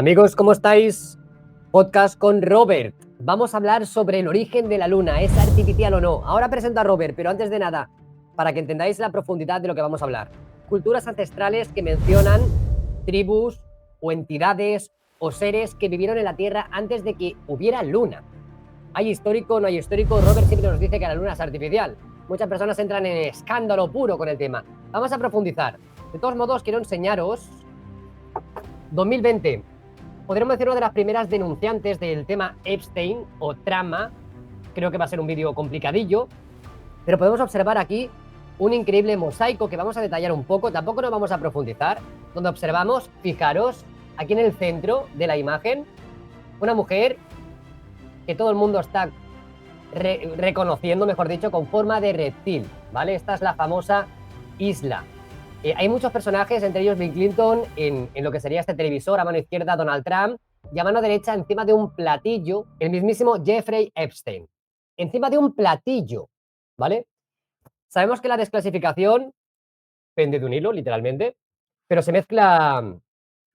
Amigos, ¿cómo estáis? Podcast con Robert. Vamos a hablar sobre el origen de la Luna, ¿es artificial o no? Ahora presento a Robert, pero antes de nada, para que entendáis la profundidad de lo que vamos a hablar. Culturas ancestrales que mencionan tribus o entidades o seres que vivieron en la Tierra antes de que hubiera Luna. ¿Hay histórico o no hay histórico? Robert siempre nos dice que la Luna es artificial. Muchas personas entran en escándalo puro con el tema. Vamos a profundizar. De todos modos, quiero enseñaros 2020. Podríamos decir una de las primeras denunciantes del tema Epstein o trama. Creo que va a ser un vídeo complicadillo, pero podemos observar aquí un increíble mosaico que vamos a detallar un poco, tampoco nos vamos a profundizar, donde observamos, fijaros, aquí en el centro de la imagen, una mujer que todo el mundo está reconociendo, mejor dicho, con forma de reptil, ¿vale? Esta es la famosa isla. Hay muchos personajes, entre ellos Bill Clinton, en lo que sería este televisor, a mano izquierda Donald Trump, y a mano derecha, encima de un platillo, el mismísimo Jeffrey Epstein. Encima de un platillo, ¿vale? Sabemos que la desclasificación pende de un hilo, literalmente, pero se mezcla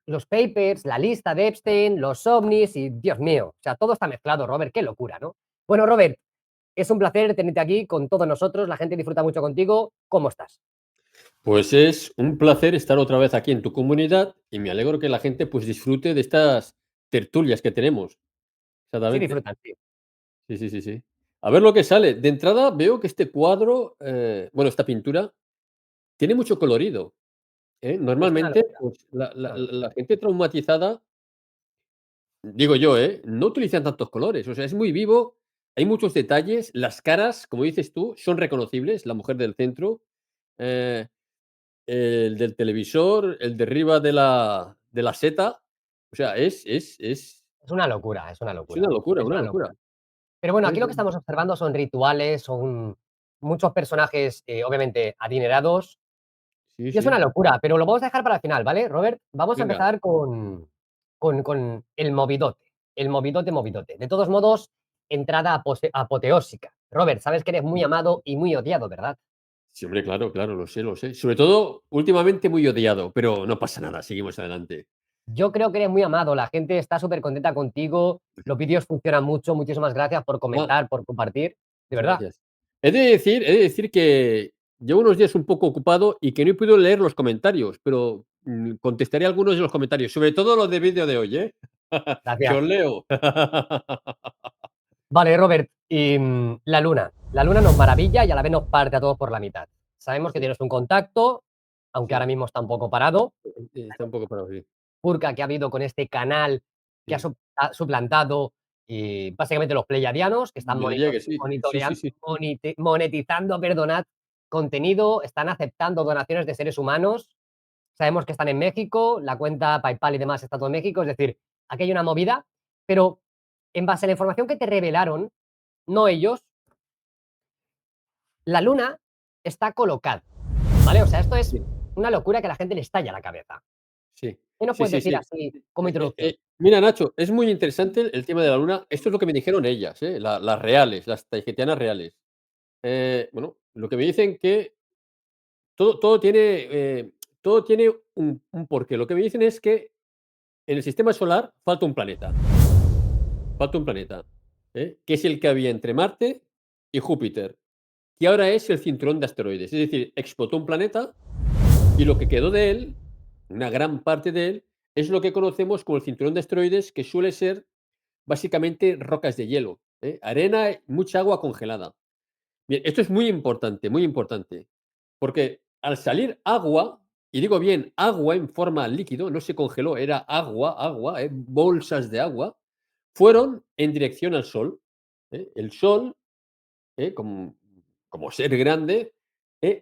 los papers, la lista de Epstein, los ovnis y, Dios mío, o sea, todo está mezclado, Robert, qué locura, ¿no? Bueno, Robert, es un placer tenerte aquí con todos nosotros, la gente disfruta mucho contigo. ¿Cómo estás? Pues es un placer estar otra vez aquí en tu comunidad y me alegro que la gente pues disfrute de estas tertulias que tenemos. Sí, Exactamente. disfrutan, sí. Sí, sí, sí, sí. A ver lo que sale. De entrada veo que este cuadro, bueno, esta pintura, tiene mucho colorido. Es una Normalmente, locura, pues una locura. la gente traumatizada, digo yo, no utilizan tantos colores. O sea, es muy vivo, hay muchos detalles. Las caras, como dices tú, son reconocibles. La mujer del centro. eh, El del televisor, el de arriba de la seta, o sea, Es una locura, es una es una locura, locura, es una una locura. locura. Pero bueno, aquí Es lo que estamos observando son rituales, son muchos personajes, obviamente, adinerados, sí, y es una sí. locura, pero lo vamos a dejar para el final, ¿vale, Robert? Vamos a Venga, empezar con el movidote, el movidote, movidote. De todos modos, entrada apoteósica. Robert, sabes que eres muy amado y muy odiado, ¿verdad? sí, hombre, claro, claro, lo sé, lo sé. Sobre todo, últimamente muy odiado, pero no pasa nada, seguimos adelante. Yo creo que eres muy amado, la gente está súper contenta contigo, los vídeos funcionan mucho, muchísimas gracias por Ah, comentar, por compartir, de muchas verdad. gracias. He de decir que llevo unos días un poco ocupado y que no he podido leer los comentarios, pero, contestaré algunos de los comentarios, sobre todo los del vídeo de hoy, ¿eh? Que os Gracias. leo. Vale, Robert, y la luna. La luna nos maravilla y a la vez nos parte a todos por la mitad. Sabemos que Sí, tienes un contacto, aunque ahora sí, mismo está un poco parado. está un poco parado, sí. Purca que ha habido con este canal que Sí. ha suplantado básicamente los pleyadianos, que están Yo diría que sí. Sí, sí, sí. monetizando, perdonad, contenido, están aceptando donaciones de seres humanos. Sabemos que están en México, la cuenta PayPal y demás está todo en México, es decir, aquí hay una movida, pero en base a la información que te revelaron, no ellos, la luna está colocada, ¿vale? O sea, esto es Sí, una locura que a la gente le estalla la cabeza. sí. ¿Qué nos Sí, puedes sí, decir sí. así como introducción? Mira, Nacho, es muy interesante el tema de la luna. Esto es lo que me dijeron ellas, las reales, las tahitianas reales. Bueno, lo que me dicen que todo tiene, todo tiene un porqué. Lo que me dicen es que en el sistema solar falta un planeta, que es el que había entre Marte y Júpiter, que ahora es el cinturón de asteroides. Es decir, explotó un planeta y lo que quedó de él, una gran parte de él, es lo que conocemos como el cinturón de asteroides, que suele ser básicamente rocas de hielo, arena, mucha agua congelada. Bien, esto es muy importante, porque al salir agua, y digo bien, agua en forma líquido, no se congeló, era agua, agua, bolsas de agua, fueron en dirección al Sol. El Sol, como ser grande,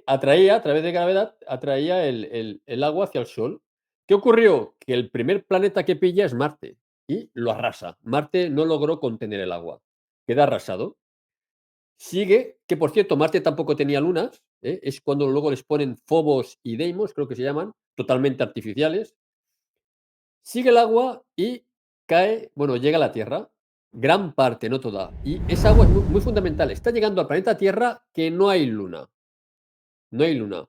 atraía, a través de gravedad, atraía el agua hacia el Sol. ¿Qué ocurrió? Que el primer planeta que pilla es Marte y lo arrasa. Marte no logró contener el agua, queda arrasado. Sigue, que por cierto, Marte tampoco tenía lunas, es cuando luego les ponen Phobos y Deimos, creo que se llaman, totalmente artificiales. Sigue el agua y cae, bueno, llega a la Tierra, gran parte, no toda. Y esa agua es muy fundamental. Está llegando al planeta Tierra que no hay luna, no hay luna.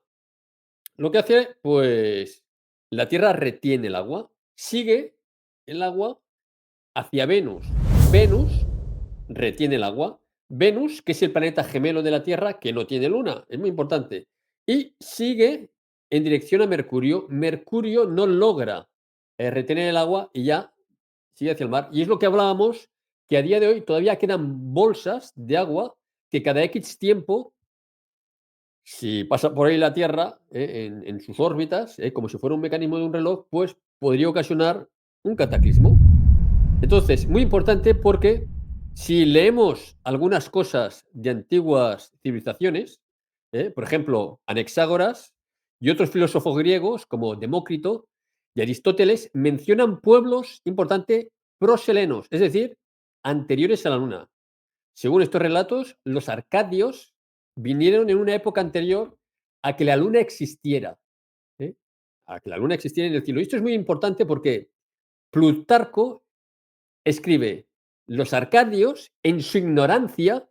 Lo que hace, pues, la Tierra retiene el agua, sigue, el agua hacia Venus. Venus retiene el agua. Venus, que es el planeta gemelo de la Tierra, que no tiene luna, es muy importante. Y sigue en dirección a Mercurio. Mercurio no logra retener el agua y ya sigue hacia el mar. Y es lo que hablábamos, que a día de hoy todavía quedan bolsas de agua que cada X tiempo, si pasa por ahí la Tierra, en sus órbitas, como si fuera un mecanismo de un reloj, pues podría ocasionar un cataclismo. Entonces, muy importante porque si leemos algunas cosas de antiguas civilizaciones, por ejemplo, Anaxágoras y otros filósofos griegos como Demócrito y Aristóteles mencionan pueblos, importante, proselenos, es decir, anteriores a la luna. Según estos relatos, los arcadios vinieron en una época anterior a que la luna existiera, ¿eh? A que la luna existiera en el cielo. Y esto es muy importante porque Plutarco escribe los arcadios en su ignorancia,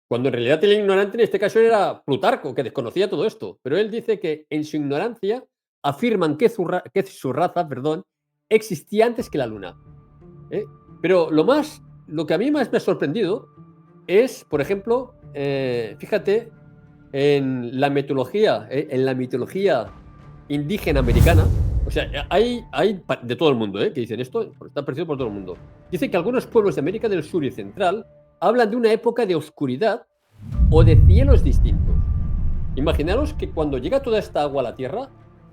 cuando en realidad el ignorante en este caso era Plutarco, que desconocía todo esto. Pero él dice que en su ignorancia afirman que su raza, perdón, existía antes que la luna. ¿Eh? Pero lo que a mí más me ha sorprendido es, por ejemplo, fíjate, en la mitología indígena americana, o sea, hay de todo el mundo, que dicen esto, está percibido por todo el mundo. Dice que algunos pueblos de América del Sur y Central hablan de una época de oscuridad o de cielos distintos. Imaginaros que cuando llega toda esta agua a la Tierra,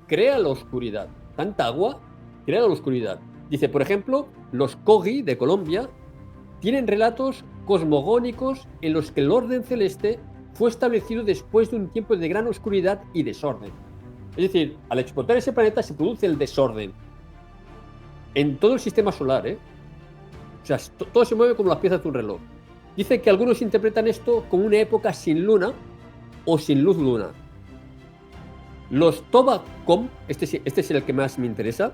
crea la oscuridad. Tanta agua crea la oscuridad. Dice, por ejemplo, los Kogi de Colombia tienen relatos cosmogónicos en los que el orden celeste fue establecido después de un tiempo de gran oscuridad y desorden. Es decir, al explotar ese planeta se produce el desorden en todo el sistema solar, ¿eh? O sea, todo se mueve como las piezas de un reloj. Dice que algunos interpretan esto como una época sin luna o sin luz lunar. Los Tobacom, este es el que más me interesa,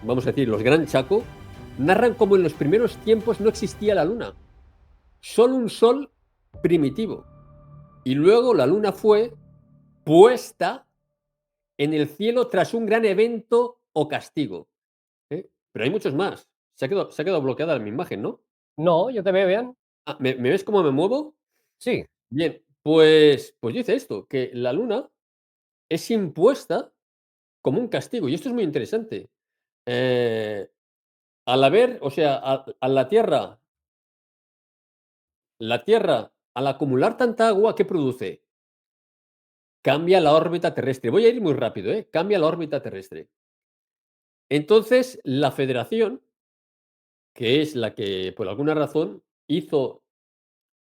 vamos a decir, los Gran Chaco, narran cómo en los primeros tiempos no existía la luna, solo un sol primitivo. Y luego la luna fue puesta en el cielo tras un gran evento o castigo. Pero hay muchos más. Se ha quedado bloqueada mi imagen, ¿no? No, yo te veo bien. Ah, ¿me ves cómo me muevo? Sí. Bien, pues dice esto, que la luna es impuesta como un castigo. Y esto es muy interesante. Eh, al haber, o sea, a la Tierra, al acumular tanta agua, ¿qué produce? Cambia la órbita terrestre. Voy a ir muy rápido, ¿eh? Cambia la órbita terrestre. Entonces, la Federación, que es la que, por alguna razón, hizo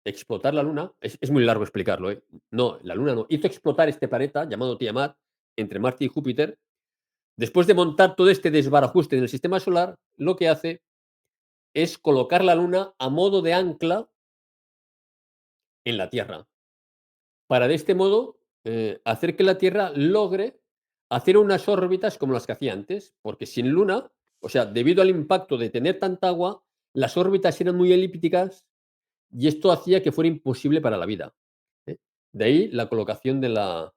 explotar la Luna, es muy largo explicarlo, ¿eh? No, la Luna no, hizo explotar este planeta llamado Tiamat entre Marte y Júpiter. Después de montar todo este desbarajuste en el sistema solar, lo que hace es colocar la Luna a modo de ancla en la Tierra, para de este modo hacer que la Tierra logre hacer unas órbitas como las que hacía antes, porque sin Luna, o sea, debido al impacto de tener tanta agua, las órbitas eran muy elípticas y esto hacía que fuera imposible para la vida. ¿Eh? De ahí la colocación de la...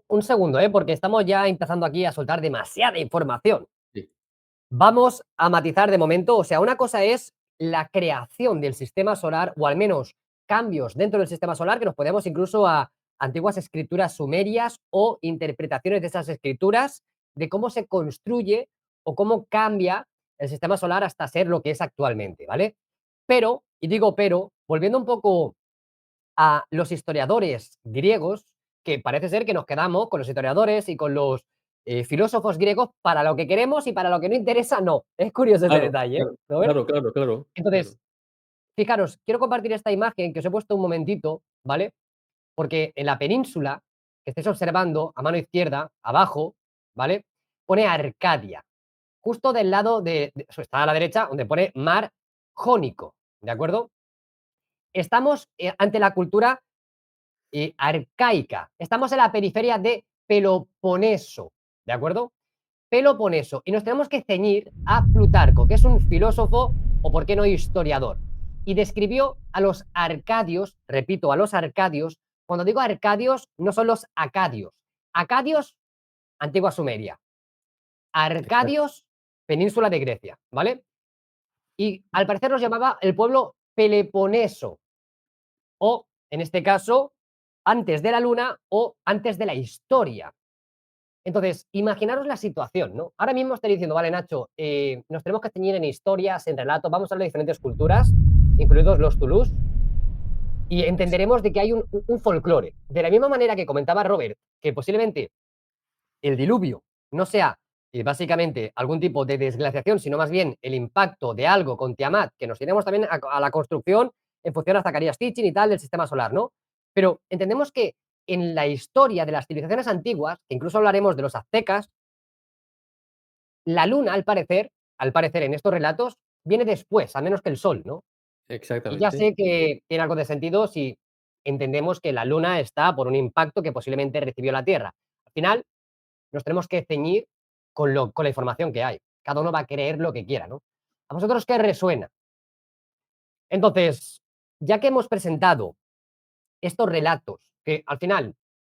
Un segundo, porque estamos ya empezando aquí a soltar demasiada información. Sí, Vamos a matizar de momento, o sea, una cosa es la creación del sistema solar, o al menos cambios dentro del sistema solar, que nos podemos incluso a antiguas escrituras sumerias o interpretaciones de esas escrituras, de cómo se construye o cómo cambia el sistema solar hasta ser lo que es actualmente, ¿vale? Pero, y digo pero, volviendo un poco a los historiadores griegos, que parece ser que nos quedamos con los historiadores y con los filósofos griegos para lo que queremos y para lo que no interesa, no. Es curioso ese claro, detalle, ¿eh? claro, ¿Lo ves? claro, claro, claro, claro. Entonces, fijaros, quiero compartir esta imagen que os he puesto un momentito, ¿vale? Porque en la península que estáis observando, a mano izquierda, abajo, ¿vale? Pone Arcadia, justo del lado eso está a la derecha, donde pone mar Jónico, ¿de acuerdo? Estamos ante la cultura arcaica. Estamos en la periferia de Peloponeso, ¿de acuerdo? Peloponeso. Y nos tenemos que ceñir a Plutarco, que es un filósofo o, por qué no, historiador. Y describió a los arcadios, repito, a los arcadios. Cuando digo arcadios, no son los acadios. Acadios, antigua Sumeria. Arcadios, península de Grecia, ¿vale? Y al parecer los llamaba el pueblo Peloponeso, o en este caso, antes de la luna o antes de la historia. Entonces, imaginaros la situación, ¿no? Ahora mismo estoy diciendo, vale, Nacho, nos tenemos que ceñir en historias, en relatos, vamos a hablar de diferentes culturas, incluidos los Toulouse, y entenderemos de que hay un folclore. De la misma manera que comentaba Robert, que posiblemente el diluvio no sea básicamente algún tipo de desglaciación, sino más bien el impacto de algo con Tiamat, que nos iremos también a la construcción en función a Zacarías Teaching y tal del sistema solar, ¿no? Pero entendemos que en la historia de las civilizaciones antiguas, que incluso hablaremos de los aztecas, la luna, al parecer en estos relatos, viene después, al menos que el sol, ¿no? Y ya Exactamente. sé que tiene algo de sentido si entendemos que la luna está por un impacto que posiblemente recibió la Tierra. Al final, nos tenemos que ceñir con la información que hay. Cada uno va a creer lo que quiera, ¿no? ¿A vosotros qué resuena? Entonces, ya que hemos presentado estos relatos, que al final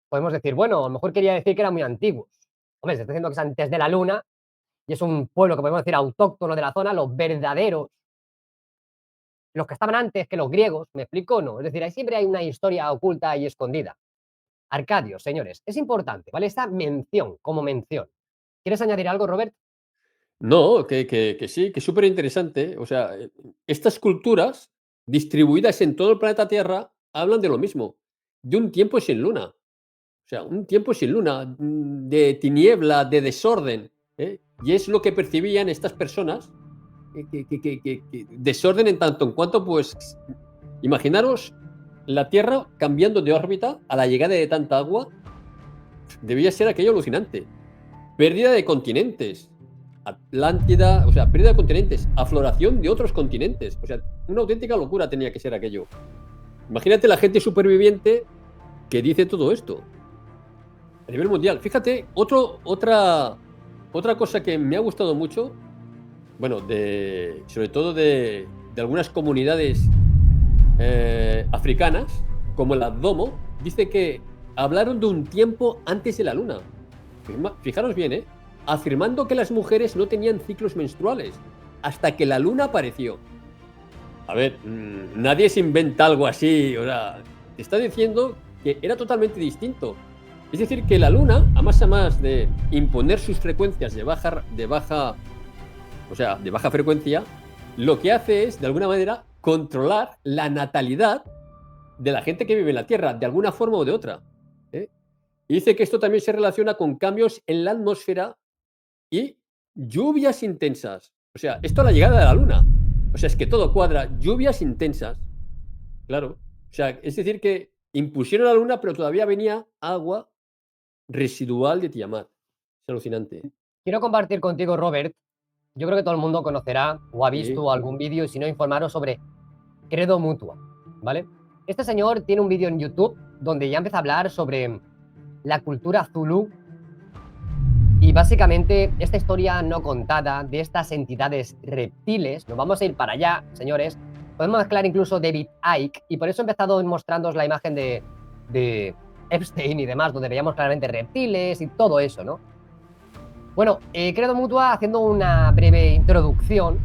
podemos decir, bueno, a lo mejor quería decir que eran muy antiguos. Hombre, se está diciendo que es antes de la luna y es un pueblo que podemos decir autóctono de la zona, los verdaderos, los que estaban antes que los griegos, ¿me explico? No, es decir, ahí siempre hay una historia oculta y escondida. Arcadios, señores, es importante, ¿vale? Esta mención, como mención. ¿Quieres añadir algo, Robert? No, que sí, que es súper interesante. O sea, estas culturas distribuidas en todo el planeta Tierra hablan de lo mismo, de un tiempo sin luna. O sea, un tiempo sin luna, de tiniebla, de desorden, ¿eh? Y es lo que percibían estas personas, que desorden en tanto en cuanto, pues, imaginaros la Tierra cambiando de órbita a la llegada de tanta agua, debía ser aquello alucinante. Pérdida de continentes, Atlántida, o sea, pérdida de continentes, afloración de otros continentes. O sea, una auténtica locura tenía que ser aquello. Imagínate la gente superviviente que dice todo esto a nivel mundial. Fíjate, otra cosa que me ha gustado mucho, bueno, sobre todo de algunas comunidades africanas, como el Addomo, dice que hablaron de un tiempo antes de la luna. Fijaros bien, ¿eh? Afirmando que las mujeres no tenían ciclos menstruales hasta que la luna apareció. A ver, nadie se inventa algo así, o sea, te está diciendo que era totalmente distinto. Es decir, que la luna, a más de imponer sus frecuencias o sea, de baja frecuencia, lo que hace es, de alguna manera, controlar la natalidad de la gente que vive en la Tierra, de alguna forma o de otra. ¿Eh? Y dice que esto también se relaciona con cambios en la atmósfera y lluvias intensas. O sea, esto a la llegada de la luna. O sea, es que todo cuadra. Lluvias intensas. Claro. O sea, es decir, que impusieron la luna, pero todavía venía agua residual de Tiamat. Es alucinante. Quiero compartir contigo, Robert. Yo creo que todo el mundo conocerá o ha Sí, visto algún vídeo y si no, informaros sobre Credo Mutua, ¿vale? Este señor tiene un vídeo en YouTube donde ya empieza a hablar sobre la cultura Zulu y básicamente esta historia no contada de estas entidades reptiles. Nos vamos a ir para allá, señores. Podemos mezclar incluso David Icke y por eso he empezado mostrándoos la imagen de Epstein y demás, donde veíamos claramente reptiles y todo eso, ¿no? Bueno, Credo Mutua, haciendo una breve introducción,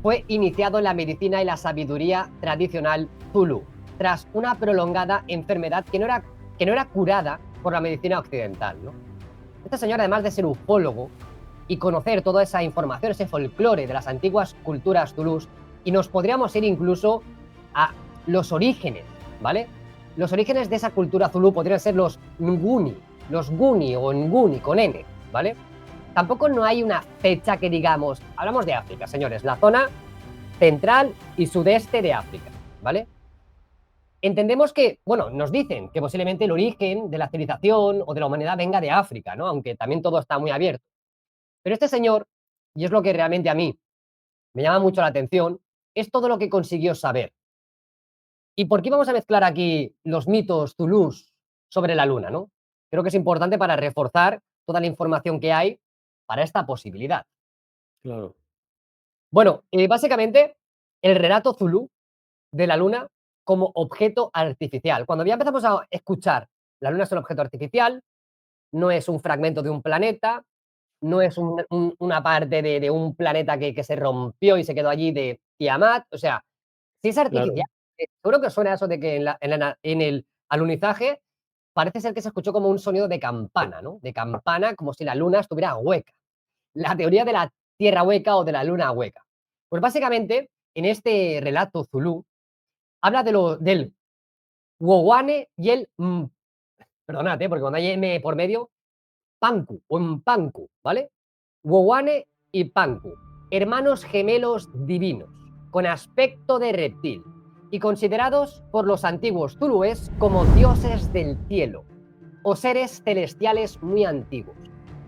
fue iniciado en la medicina y la sabiduría tradicional Zulu, tras una prolongada enfermedad que no era curada por la medicina occidental, ¿no? Este señor, además de ser ufólogo y conocer toda esa información, ese folclore de las antiguas culturas zulús, y nos podríamos ir incluso a los orígenes, ¿vale? Los orígenes de esa cultura zulú podrían ser los Nguni o Nguni con N, ¿vale? Tampoco no hay una fecha que digamos, hablamos de África, señores, la zona central y sudeste de África, ¿vale? Entendemos que, bueno, nos dicen que posiblemente el origen de la civilización o de la humanidad venga de África, ¿no? Aunque también todo está muy abierto. Pero este señor, y es lo que realmente a mí me llama mucho la atención, es todo lo que consiguió saber. ¿Y por qué vamos a mezclar aquí los mitos zulús sobre la luna, no? Creo que es importante para reforzar toda la información que hay para esta posibilidad. claro. Bueno, básicamente, el relato zulú de la luna como objeto artificial. Cuando ya empezamos a escuchar la luna es un objeto artificial, no es un fragmento de un planeta, no es una parte de un planeta que se rompió y se quedó allí de Tiamat, o sea, si es artificial, Claro, seguro que os suena eso de que en el alunizaje parece ser que se escuchó como un sonido de campana, ¿no? De campana, como si la luna estuviera hueca. La teoría de la tierra hueca o de la luna hueca. Pues básicamente, en este relato zulú, habla del Wowane y el perdonad, porque cuando hay M por medio, Panku o Mpanku, ¿vale? Wowane y Panku, hermanos gemelos divinos, con aspecto de reptil, y considerados por los antiguos zulúes como dioses del cielo, o seres celestiales muy antiguos.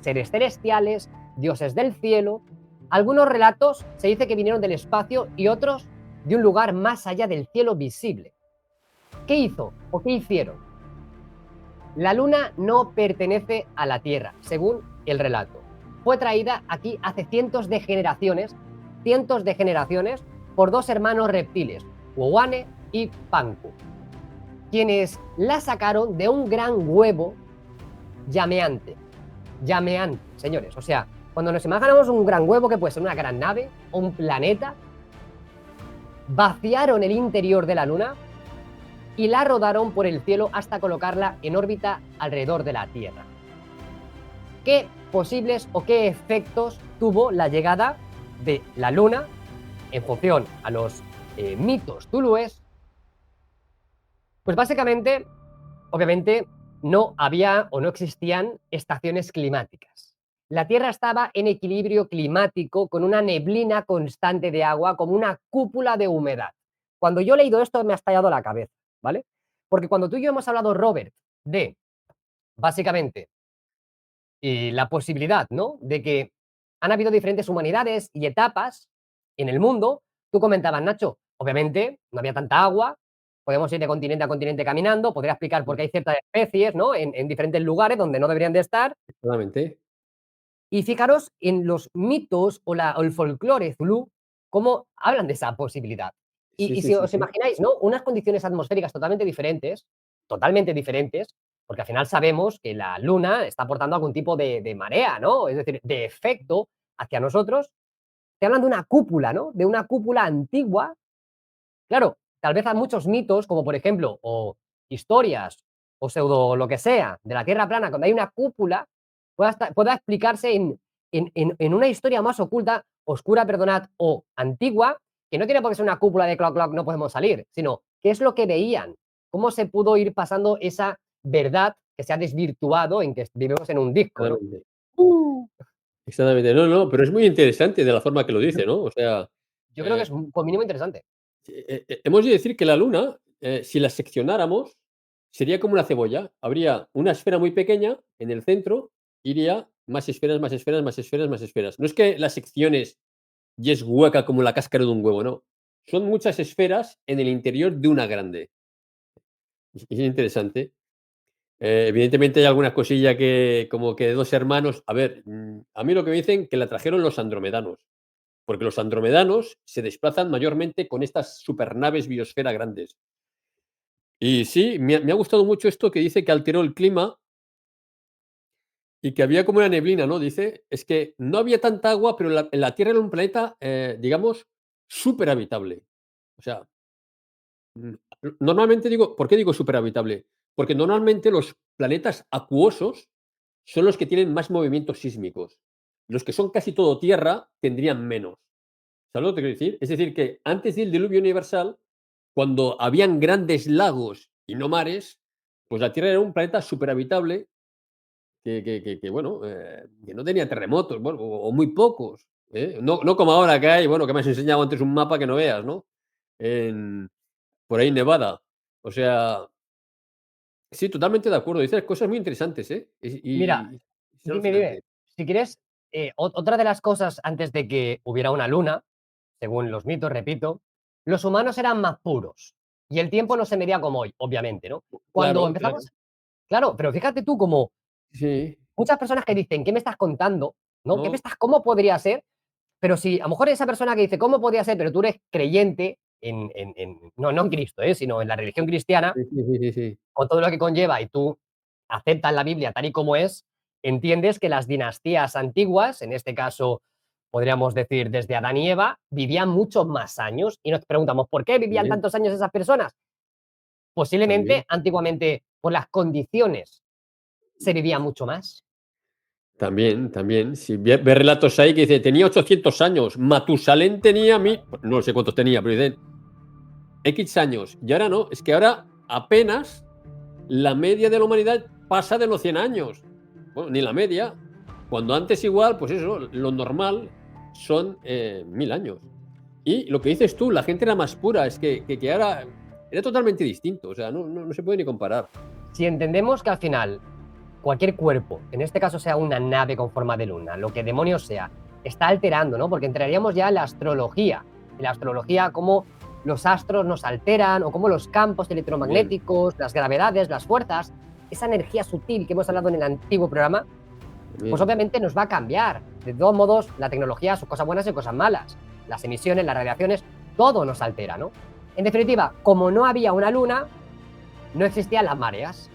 Seres celestiales, dioses del cielo. Algunos relatos se dice que vinieron del espacio y otros de un lugar más allá del cielo visible. ¿Qué hizo o qué hicieron? La luna no pertenece a la Tierra, según el relato. Fue traída aquí hace cientos de generaciones, por dos hermanos reptiles, Wowane y Panku, quienes la sacaron de un gran huevo llameante. Llameante, señores. O sea, cuando nos imaginamos un gran huevo, que puede ser una gran nave o un planeta, vaciaron el interior de la luna y la rodaron por el cielo hasta colocarla en órbita alrededor de la Tierra. ¿Qué posibles o qué efectos tuvo la llegada de la luna en función a los mitos zulúes? Pues básicamente, obviamente, no había o no existían estaciones climáticas. La Tierra estaba en equilibrio climático con una neblina constante de agua, como una cúpula de humedad. Cuando yo he leído esto me ha estallado la cabeza, ¿vale? Porque cuando tú y yo hemos hablado, Robert, de básicamente la posibilidad, ¿no? De que han habido diferentes humanidades y etapas en el mundo, tú comentabas, Nacho, obviamente no había tanta agua, podemos ir de continente a continente caminando, podría explicar por qué hay ciertas especies, ¿no? En diferentes lugares donde no deberían de estar. efectivamente. Y fijaros en los mitos o el folclore zulú, cómo hablan de esa posibilidad. Sí, Y sí, si sí, os sí. imagináis, ¿no? Unas condiciones atmosféricas totalmente diferentes, porque al final sabemos que la Luna está aportando algún tipo de marea, ¿no? Es decir, de efecto hacia nosotros. Te hablan de una cúpula, ¿no? De una cúpula antigua. Claro, tal vez hay muchos mitos, como por ejemplo, o historias, o pseudo lo que sea, de la Tierra plana, cuando hay una cúpula, pueda explicarse en una historia más oculta, oscura, perdonad, o antigua, que no tiene por qué ser una cúpula de cloc cloc, no podemos salir, sino qué es lo que veían, cómo se pudo ir pasando esa verdad que se ha desvirtuado en que vivimos en un disco, ¿no? Exactamente. Uh, Exactamente. No, no, pero es muy interesante de la forma que lo yo, dice, ¿no? O sea, yo creo que eh, es un mínimo interesante. hemos de decir que la Luna, si la seccionáramos, sería como una cebolla. Habría una esfera muy pequeña en el centro, iría más esferas, más esferas, más esferas, más esferas. No es que las secciones y es hueca como la cáscara de un huevo, no. Son muchas esferas en el interior de una grande. Es interesante. Evidentemente hay alguna cosilla que, como que de dos hermanos. A ver, a mí lo que me dicen que la trajeron los andromedanos, porque los andromedanos se desplazan mayormente con estas supernaves biosfera grandes. Y sí, me ha gustado mucho esto que dice que alteró el clima y que había como una neblina, ¿no? Dice, es que no había tanta agua, pero la Tierra era un planeta, digamos, súper habitable. O sea, Mm, normalmente digo, ¿por qué digo superhabitable? Porque normalmente los planetas acuosos son los que tienen más movimientos sísmicos. Los que son casi todo tierra tendrían menos. ¿Sabes lo que quiero decir? Es decir, que antes del diluvio universal, cuando habían grandes lagos y no mares, pues la Tierra era un planeta superhabitable bueno, que no tenía terremotos, bueno, o muy pocos. No, no como ahora que hay, bueno, que me has enseñado antes un mapa que no veas, ¿no? En, por ahí Nevada. O sea, sí, totalmente de acuerdo. Dices cosas muy interesantes, ¿eh? Mira, Y es dime, dime, alucinante. si quieres, otra de las cosas antes de que hubiera una luna, según los mitos, repito, los humanos eran más puros y el tiempo no se medía como hoy, obviamente, ¿no? Cuando Claro, claro. empezamos, claro, pero fíjate tú como Sí, muchas personas que dicen, ¿qué me estás contando? ¿No? no, ¿Cómo podría ser? Pero si a lo mejor esa persona que dice, ¿cómo podría ser? Pero tú eres creyente no en Cristo, sino en la religión cristiana, sí, sí, sí, sí, sí. con todo lo que conlleva y tú aceptas la Biblia tal y como es, entiendes que las dinastías antiguas, en este caso podríamos decir desde Adán y Eva, vivían muchos más años y nos preguntamos, ¿por qué vivían También, tantos años esas personas? también, Posiblemente antiguamente por las condiciones se vivía mucho más. también. Si ve relatos ahí que dice: "Tenía 800 años, Matusalén tenía no sé cuántos tenía, pero dicen X años, y ahora no, es que ahora apenas la media de la humanidad pasa de los 100 años. Bueno, ni la media. Cuando antes igual, pues eso, lo normal son 1000 años. Y lo que dices tú, la gente era más pura, es que ahora era totalmente distinto, o sea, no se puede ni comparar. Si entendemos que al final cualquier cuerpo, en este caso sea una nave con forma de luna, lo que demonios sea, está alterando, ¿no? Porque entraríamos ya en la astrología, cómo los astros nos alteran o cómo los campos Bien, electromagnéticos, las gravedades, las fuerzas, esa energía sutil que hemos hablado en el antiguo programa, pues bien, obviamente nos va a cambiar. De todos modos, la tecnología, sus cosas buenas y cosas malas. Las emisiones, las radiaciones, todo nos altera, ¿no? En definitiva, como no había una luna, no existían las mareas,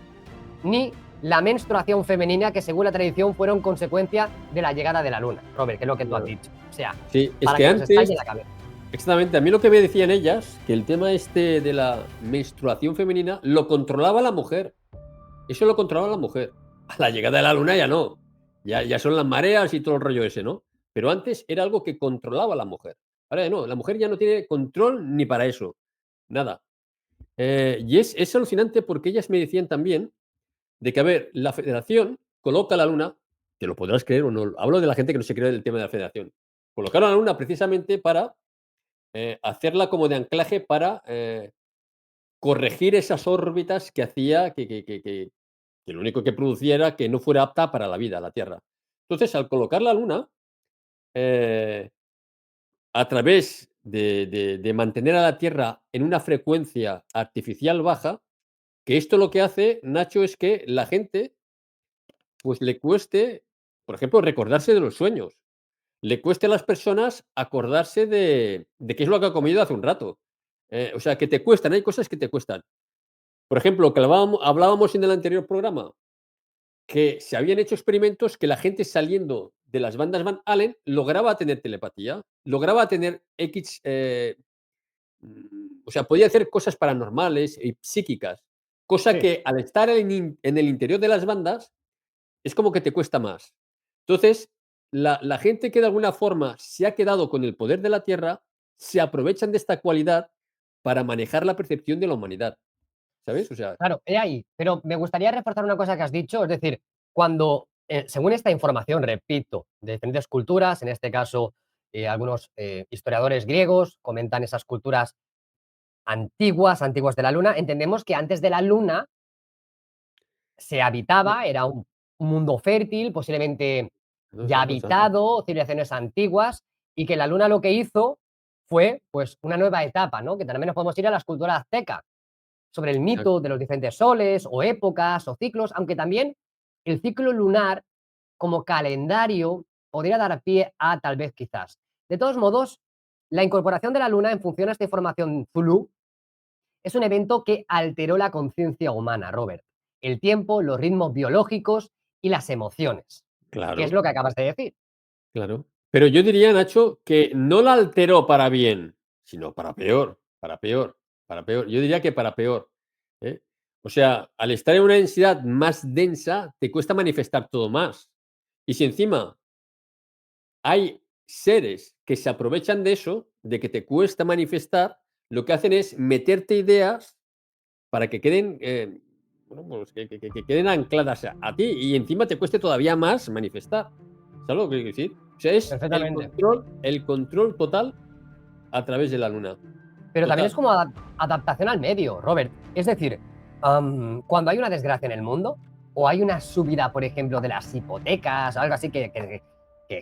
ni la menstruación femenina, que según la tradición fueron consecuencia de la llegada de la luna, Robert, que es lo que tú has claro. dicho. O sea, Sí, es para que que nos antes, estalle la cabeza. exactamente, a mí lo que me decían ellas, que el tema este de la menstruación femenina lo controlaba la mujer. Eso lo controlaba la mujer. A la llegada de la luna ya no. Ya son las mareas y todo el rollo ese, ¿no? Pero antes era algo que controlaba la mujer. Ahora ya no, la mujer ya no tiene control ni para eso. Nada. Y es alucinante porque ellas me decían también de que, a ver, la federación coloca la luna, te lo podrás creer o no, hablo de la gente que no se cree del tema de la federación. Colocaron la luna precisamente para hacerla como de anclaje para corregir esas órbitas que hacía que lo único que producía era que no fuera apta para la vida, la Tierra. Entonces, al colocar la Luna, eh, a través de mantener a la Tierra en una frecuencia artificial baja, que esto lo que hace, Nacho, es que la gente, pues le cueste, por ejemplo, recordarse de los sueños. Le cueste a las personas acordarse de qué es lo que ha comido hace un rato. O sea, que te cuestan, hay cosas que te cuestan. Por ejemplo, que hablábamos en el anterior programa, que se habían hecho experimentos que la gente saliendo de las bandas Van Allen lograba tener telepatía, lograba tener X, o sea, podía hacer cosas paranormales y psíquicas, cosa Sí, que al estar en el interior de las bandas es como que te cuesta más. Entonces, la gente que de alguna forma se ha quedado con el poder de la Tierra, se aprovechan de esta cualidad para manejar la percepción de la humanidad, ¿sabes? O sea, claro, he ahí. Pero me gustaría reforzar una cosa que has dicho, es decir, cuando, según esta información, repito, de diferentes culturas, en este caso, algunos historiadores griegos comentan esas culturas antiguas, antiguas de la luna, entendemos que antes de la luna se habitaba, era un mundo fértil, posiblemente ya exacto, habitado, civilizaciones antiguas, y que la luna lo que hizo fue, pues, una nueva etapa, ¿no? Que también nos podemos ir a la escultura azteca, sobre el mito exacto, de los diferentes soles, o épocas, o ciclos, aunque también el ciclo lunar, como calendario, podría dar pie a tal vez quizás. De todos modos, la incorporación de la luna en función a esta información Zulu es un evento que alteró la conciencia humana, Robert. El tiempo, los ritmos biológicos y las emociones, que es claro. lo que acabas de decir. Claro. Pero yo diría, Nacho, que no la alteró para bien, sino para peor, para peor, para peor. Yo diría que para peor, ¿eh? O sea, al estar en una densidad más densa, te cuesta manifestar todo más. Y si encima hay seres que se aprovechan de eso, de que te cuesta manifestar, lo que hacen es meterte ideas para que queden, bueno, pues que queden ancladas a ti y encima te cueste todavía más manifestar. ¿Sabes lo que quiero decir? O sea, es Perfectamente. el control total a través de la luna. Pero también es Total. como adaptación al medio, Robert. Es decir, cuando hay una desgracia en el mundo, o hay una subida, por ejemplo, de las hipotecas, o algo así que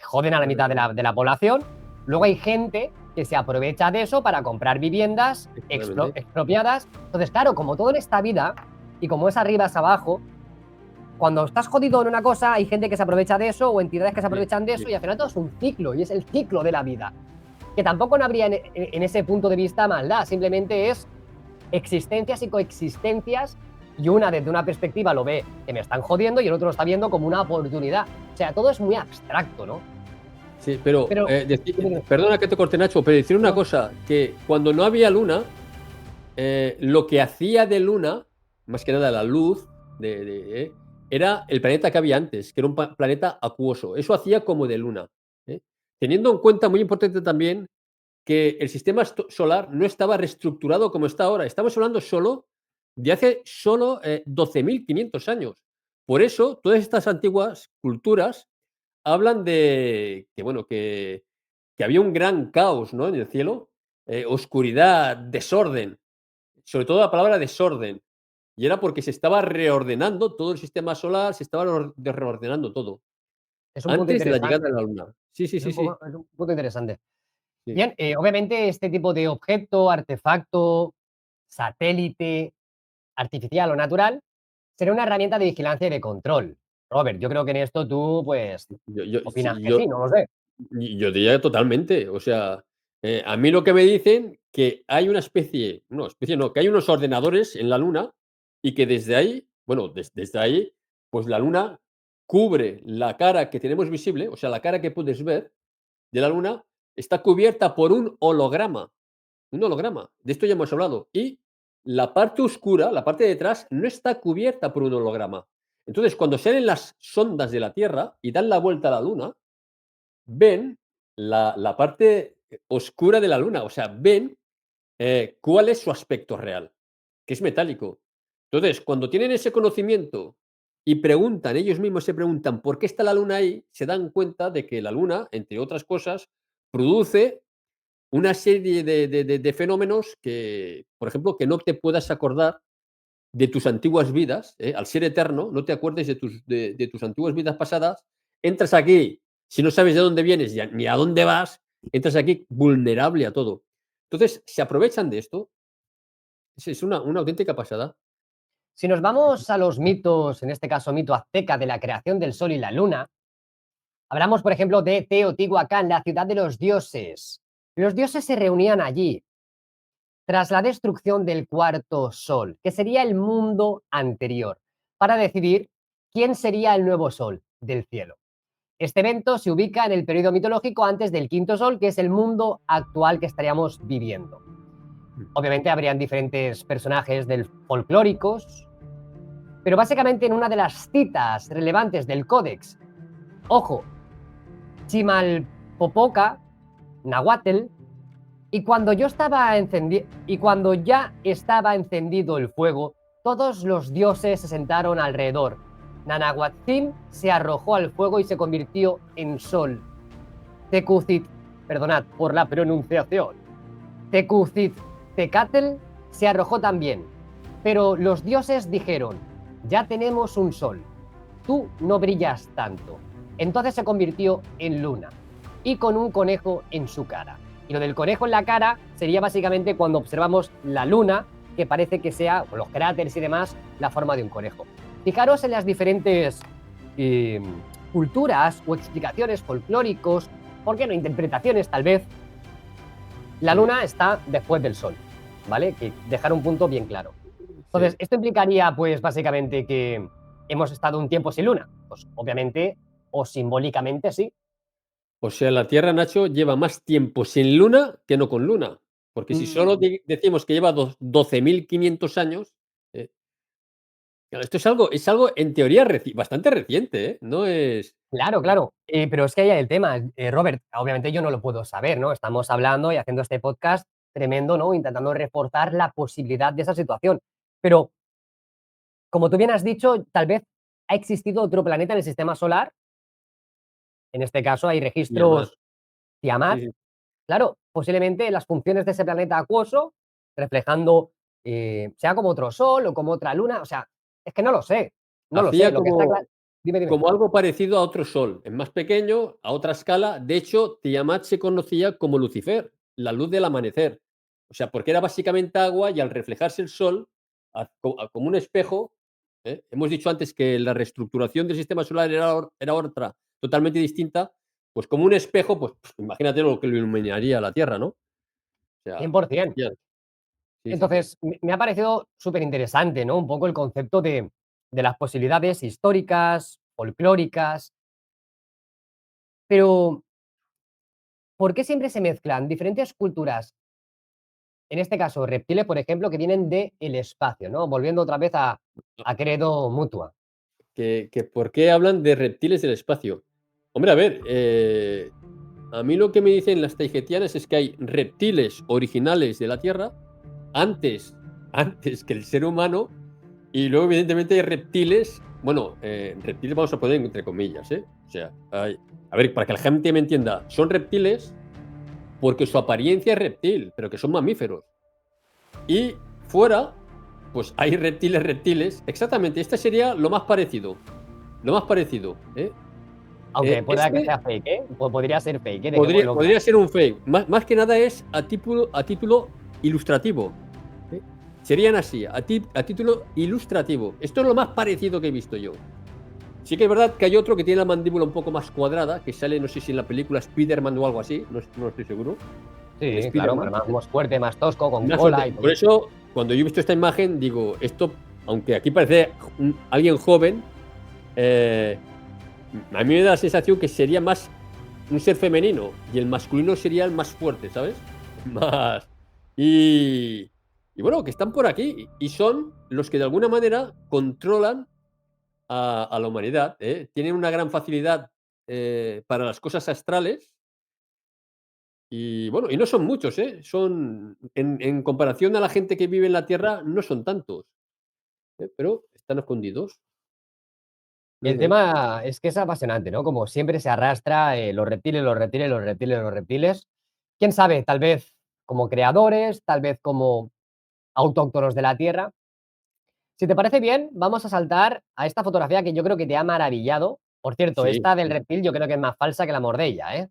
joden a la mitad de la población, luego hay gente que se aprovecha de eso para comprar viviendas Exactamente. expropiadas. Entonces, claro, como todo en esta vida, y como es arriba es abajo, cuando estás jodido en una cosa, hay gente que se aprovecha de eso, o entidades que se Sí, aprovechan de eso, sí. y al final todo es un ciclo, y es el ciclo de la vida. Que tampoco no habría en ese punto de vista maldad, simplemente es existencias y coexistencias y una desde una perspectiva lo ve que me están jodiendo y el otro lo está viendo como una oportunidad. O sea, todo es muy abstracto, ¿no? Sí, pero, Pero, dime, dime. perdona que te corte, Nacho, pero decir una No, cosa, que cuando no había luna, lo que hacía de luna, más que nada la luz, era el planeta que había antes, que era un planeta acuoso. Eso hacía como de luna. ¿Eh? Teniendo en cuenta, muy importante también, que el sistema solar no estaba reestructurado como está ahora. Estamos hablando solo de hace solo 12.500 años. Por eso, todas estas antiguas culturas hablan de que, bueno, que había un gran caos, ¿no? En el cielo, oscuridad, desorden, sobre todo la palabra desorden. Y era porque se estaba reordenando todo el sistema solar, se estaba reordenando todo, es un punto antes de la interesante. llegada de la luna. Sí, sí, sí, sí. Es un punto interesante. Sí. Bien, obviamente este tipo de objeto, artefacto, satélite, artificial o natural, será una herramienta de vigilancia y de control. Robert, yo creo que en esto tú, pues, opinas Sí, que sí, no lo sé. yo diría totalmente. O sea, a mí lo que me dicen que hay una especie, no, especie no, que hay unos ordenadores en la luna y que desde ahí, bueno, desde ahí, pues la luna cubre la cara que tenemos visible, o sea, la cara que puedes ver de la luna está cubierta por un holograma. Un holograma, de esto ya hemos hablado. Y la parte oscura, la parte de detrás, no está cubierta por un holograma. Entonces, cuando salen las sondas de la Tierra y dan la vuelta a la Luna, ven la parte oscura de la Luna, o sea, ven cuál es su aspecto real, que es metálico. Entonces, cuando tienen ese conocimiento y preguntan, ellos mismos se preguntan por qué está la Luna ahí, se dan cuenta de que la Luna, entre otras cosas, produce una serie de fenómenos que, por ejemplo, que no te puedas acordar de tus antiguas vidas, al ser eterno, no te acuerdes de tus antiguas vidas pasadas, entras aquí, si no sabes de dónde vienes ni a dónde vas, entras aquí vulnerable a todo. Entonces, se aprovechan de esto, es una auténtica pasada. Si nos vamos a los mitos, en este caso mito azteca de la creación del Sol y la Luna, hablamos, por ejemplo, de Teotihuacán, la ciudad de los dioses. Los dioses se reunían allí tras la destrucción del cuarto Sol, que sería el mundo anterior, para decidir quién sería el nuevo Sol del cielo. Este evento se ubica en el periodo mitológico antes del quinto Sol, que es el mundo actual que estaríamos viviendo. Obviamente habrían diferentes personajes del folclóricos, pero básicamente en una de las citas relevantes del códex, ojo, Chimalpopoca, Nahuatl, y cuando ya estaba encendido el fuego, todos los dioses se sentaron alrededor. Nanahuatzin se arrojó al fuego y se convirtió en sol. Tecuzit, perdonad por la pronunciación, Tecatl se arrojó también, pero los dioses dijeron, ya tenemos un sol, tú no brillas tanto. Entonces se convirtió en luna y con un conejo en su cara. Y lo del conejo en la cara sería básicamente cuando observamos la luna, que parece que sea, con los cráteres y demás, la forma de un conejo. Fijaros en las diferentes eh, culturas o explicaciones folclóricos, ¿por qué no interpretaciones tal vez? La Sí, luna está después del sol, ¿vale? Que dejar un punto bien claro. Entonces, sí. esto implicaría, pues, básicamente que hemos estado un tiempo sin luna. Pues, obviamente, o simbólicamente, sí. O sea, la Tierra, Nacho, lleva más tiempo sin luna que no con luna. Porque si solo Mm, decimos que lleva 12.500 años, eh, claro, esto es algo en teoría bastante reciente, ¿eh? No es claro, claro. Pero es que ahí hay el tema, Robert. Obviamente yo no lo puedo saber, ¿no? Estamos hablando y haciendo este podcast tremendo, ¿no? Intentando reforzar la posibilidad de esa situación. Pero, como tú bien has dicho, tal vez ha existido otro planeta en el sistema solar. En este caso hay y además registros sí, Tiamat. sí. Claro, posiblemente las funciones de ese planeta acuoso, reflejando, sea como otro sol o como otra luna, o sea, es que no lo sé, no lo sé, Hacía lo que está claro. Dime, dime. como algo parecido a otro sol, es más pequeño, a otra escala. De hecho, Tiamat se conocía como Lucifer, la luz del amanecer. O sea, porque era básicamente agua y al reflejarse el sol, como un espejo, hemos dicho antes que la reestructuración del sistema solar era otra totalmente distinta, pues como un espejo, pues imagínate lo que lo iluminaría la Tierra, ¿no? O sea, 100%. bestial. Sí, sí, sí. Entonces, me ha parecido súper interesante, ¿no? Un poco el concepto de las posibilidades históricas, folclóricas, pero ¿por qué siempre se mezclan diferentes culturas? En este caso, reptiles, por ejemplo, que vienen del espacio, ¿no? Volviendo otra vez a Credo Mutua. Que ¿por qué hablan de reptiles del espacio? Hombre, a ver, a mí lo que me dicen las taigetianas es que hay reptiles originales de la Tierra antes antes que el ser humano, y luego evidentemente hay reptiles, bueno, reptiles vamos a poner entre comillas, ¿eh? O sea, hay a ver, para que la gente me entienda, son reptiles porque su apariencia es reptil, pero que son mamíferos. Y fuera, pues hay reptiles, exactamente, este sería lo más parecido, ¿eh? Aunque pueda que Este sea fake, ¿eh? Podría ser fake, ¿eh? Dejémoslo claro. podría ser un fake, más que nada es a título ilustrativo, ¿eh? Serían así, a título ilustrativo. Esto es lo más parecido que he visto yo. Sí que es verdad que hay otro que tiene la mandíbula un poco más cuadrada, que sale, no sé si en la película Spider-Man o algo así, no estoy seguro, en Sí, claro, Spider-Man. más fuerte, más tosco, con Más cola fuerte. y todo. Por eso, cuando yo he visto esta imagen, digo, esto, aunque aquí parece alguien joven, eh, a mí me da la sensación que sería más un ser femenino y el masculino sería el más fuerte, ¿sabes? Más. Y, y bueno, que están por aquí y son los que de alguna manera controlan a la humanidad, ¿eh? Tienen una gran facilidad para las cosas astrales y bueno, y no son muchos, ¿eh? Son, en comparación a la gente que vive en la Tierra, no son tantos, pero están escondidos. El Ujú. tema es que es apasionante, ¿no? Como siempre se arrastra los reptiles, los reptiles, los reptiles, los reptiles. Quién sabe, tal vez como creadores, tal vez como autóctonos de la Tierra. Si te parece bien, vamos a saltar a esta fotografía que yo creo que te ha maravillado. Por cierto, Sí. esta del reptil yo creo que es más falsa que la mordella, ¿eh?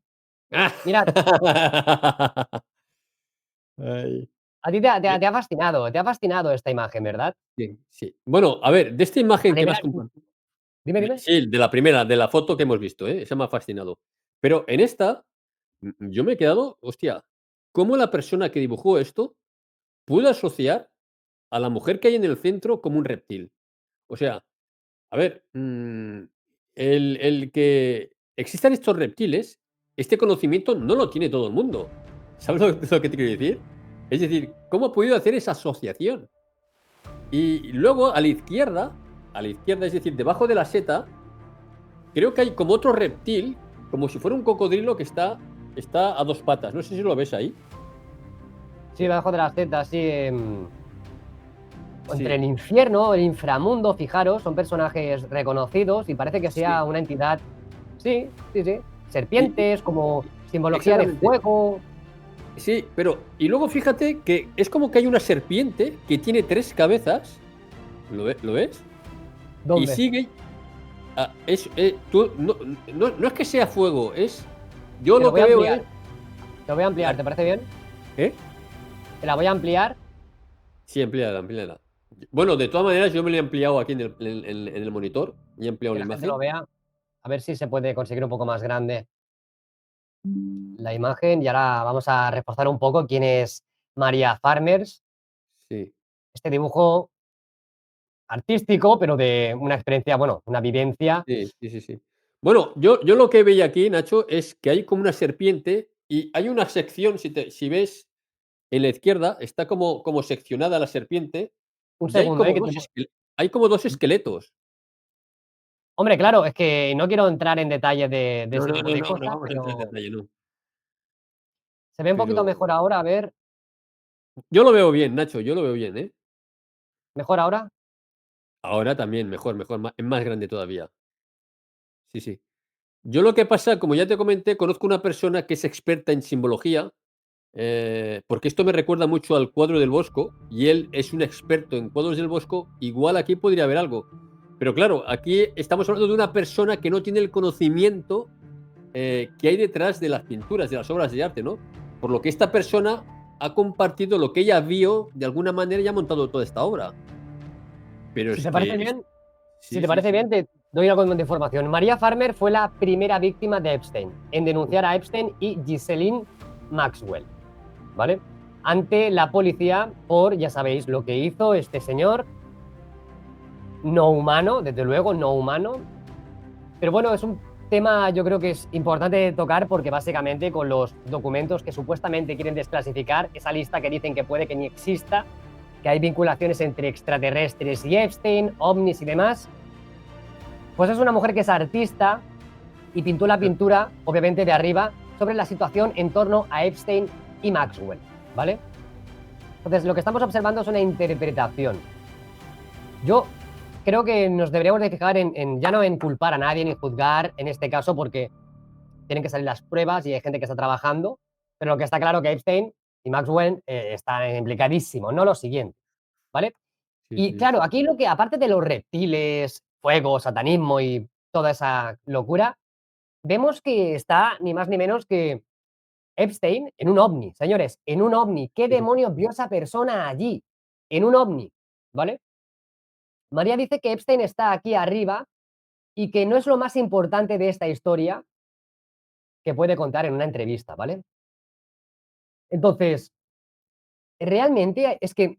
¡Ah! Mira, Ay. a ti te ha fascinado, te ha fascinado esta imagen, ¿verdad? Sí, sí. Bueno, a ver, de esta La imagen que me primera, has compartido, dime, dime. sí, de la primera, de la foto que hemos visto, esa me ha fascinado. Pero en esta, yo me he quedado, hostia, ¿cómo la persona que dibujó esto pudo asociar a la mujer que hay en el centro como un reptil? O sea, a ver, el que existan estos reptiles, este conocimiento no lo tiene todo el mundo. ¿Sabes lo que te quiero decir? Es decir, ¿cómo ha podido hacer esa asociación? Y luego a la izquierda, es decir, debajo de la seta, creo que hay como otro reptil, como si fuera un cocodrilo que está a dos patas. No sé si lo ves ahí. Sí, debajo de las tetas, sí. Entre Sí, el infierno, el inframundo, fijaros, son personajes reconocidos y parece que sí. sea una entidad. Sí, sí, sí. Y, y- Serpientes como simbología de exactamente. fuego. Sí, pero y luego fíjate que es como que hay una serpiente que tiene tres cabezas. ¿Lo ves? Y ¿Dónde? sigue. No es que sea fuego, es. Yo Te lo lo voy que a veo ampliar. es. Te lo voy a ampliar, ¿te parece bien? ¿Eh? Te la voy a ampliar. Sí, amplíala, amplíala. Bueno, de todas maneras, yo me lo he ampliado aquí en el monitor y he ampliado Que la la gente lo imagen. vea. A ver si se puede conseguir un poco más grande la imagen. Y ahora vamos a reforzar un poco quién es María Farmers. Sí, Este dibujo artístico, pero de una experiencia, bueno, una vivencia. sí, sí, sí, sí. Bueno, yo lo que veía aquí, Nacho, es que hay como una serpiente y hay una sección, si ves en la izquierda, está como seccionada la serpiente Un y hay segundo, como que te... dos esqueletos. Hombre, claro, es que no quiero entrar en detalles de No, ese no, tipo no, de no, no cosas, vamos a entrar en pero detalle, no. se ve un poquito Pero mejor ahora, a ver, yo lo veo bien, Nacho, yo lo veo bien, ¿eh? mejor ahora. Ahora también, mejor, mejor, es más grande todavía. Sí, sí. Yo lo que pasa, como ya te comenté, conozco una persona que es experta en simbología, porque esto me recuerda mucho al cuadro del Bosco, y él es un experto en cuadros del Bosco, igual aquí podría haber algo. Pero claro, aquí estamos hablando de una persona que no tiene el conocimiento que hay detrás de las pinturas, de las obras de arte, ¿no? Por lo que esta persona ha compartido lo que ella vio de alguna manera y ha montado toda esta obra. Pero Si es te parece que, bien, si sí, te sí, parece sí. bien, te doy algo de información. María Farmer fue la primera víctima de Epstein en denunciar a Epstein y Ghislaine Maxwell, ¿vale? ante la policía por, ya sabéis, lo que hizo este señor. No humano, desde luego, no humano. Pero bueno, es un tema yo creo que es importante tocar porque básicamente con los documentos que supuestamente quieren desclasificar, esa lista que dicen que puede que ni exista, que hay vinculaciones entre extraterrestres y Epstein, ovnis y demás, pues es una mujer que es artista y pintó la pintura, obviamente de arriba, sobre la situación en torno a Epstein y Maxwell, ¿vale? Entonces, lo que estamos observando es una interpretación. Yo creo que nos deberíamos de fijar ya no en culpar a nadie ni juzgar en este caso porque tienen que salir las pruebas y hay gente que está trabajando, pero lo que está claro que Epstein y Maxwell están implicadísimos, no lo siguiente, ¿vale? Sí, Y sí. claro, aquí lo que, aparte de los reptiles, fuego, satanismo y toda esa locura, vemos que está ni más ni menos que Epstein en un ovni, señores, en un ovni. ¿Qué Sí, sí. demonios vio esa persona allí? En un ovni, ¿vale? María dice que Epstein está aquí arriba y que no es lo más importante de esta historia que puede contar en una entrevista, ¿vale? Entonces, realmente es que